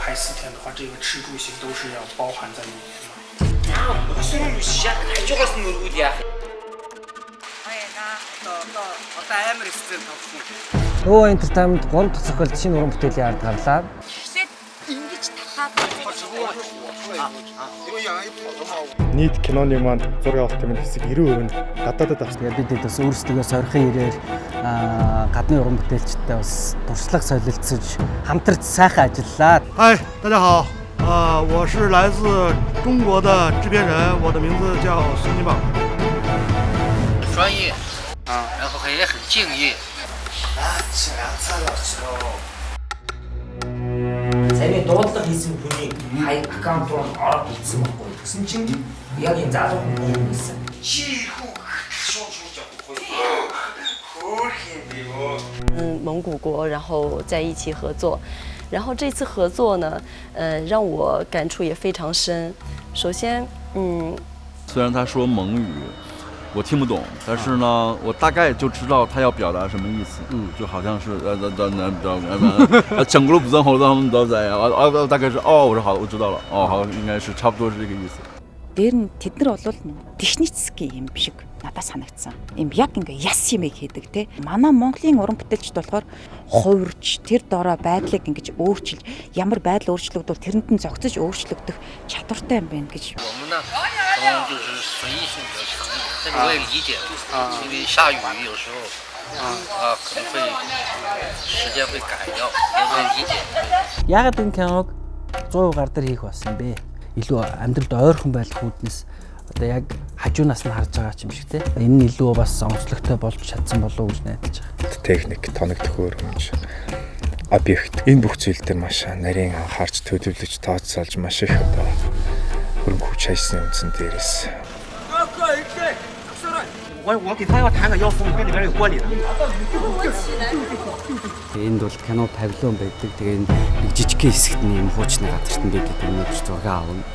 拍4天的话，这个吃住行都是要包含在里面的。 무슨 루시야? 가져가서 놀고야. Нөгөө entertainment 3 дахь зохиолд шинэ уран бүтээлийн ард гарлаа. ингэж татаад нийт киноны маань зураг авалт юм хэсэг 90% нь гадаадад авсан. Тэгээд бид бас өөрсдөө сойрхон ирээр гадны уран бүтээлчтэй бас туршлага солилцож хамтарч сайхан ажиллаа. 嗨，大家好，我是来自中国的制片人，我的名字叫孙金宝。专业然后也很敬业。 Саяны дуудлага хийсэн хүний аккаунт руу ороод ирсэн байхгүй. Тэгсэн чинь яг энэ залуу хүн юм байсан. 蒙古国，然后在一起合作，然后这次合作呢，让我感触也非常深。首先，虽然他说蒙语，我听不懂，但是呢，我大概就知道他要表达什么意思。就好像是整个不正好，他们都在大概是我说好，我知道了，好，应该是差不多是这个意思。 дээр нь тэд нар бол техницкий юм шиг надад санагдсан. Им яг ингээ яс юм хийдэг те. Манай Монголын уран бүтээлчд болохоор хувирч тэр дорой байдлыг ингэж өөрчилж ямар байдал өөрчлөгдвөл тэрэнд нь зохицож өөрчлөгдөх чадвартай юм байна гэж. 我们呢，可能就是随意性比较强一点，但是我也理解，因为下雨有时候可能会时间会改掉，也会理解。 Яагаад энэ киног 100% гар дээр хийх болсон бэ? Илүү амьдралд ойрхон байх үүднээс одоо яг хажуунаас нь харж байгаа юм шиг те. Энэ нь илүү бас онцлогтой болж чадсан болов уу гэж найдаж байгаа. Техник, тоног төхөөрөмж, объект энэ бүх зүйлдээ маш нарийн анхаарч төлөвлөж тооцоолж маш их одоо хөрөнгө хүч хайсны үндсэн дээрээс 我给他要弹个腰封，跟里边有关联的。 Энд бол кино павильон байдаг. Тэгээ нэг жижигхэн хэсэгт нь юм хуучны газарт нь бид энэ зураг аавна. "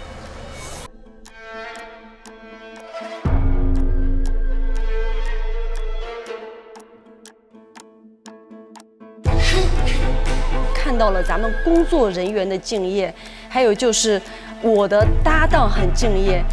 看到了咱们工作人员的敬业，还有就是我的搭档很敬业。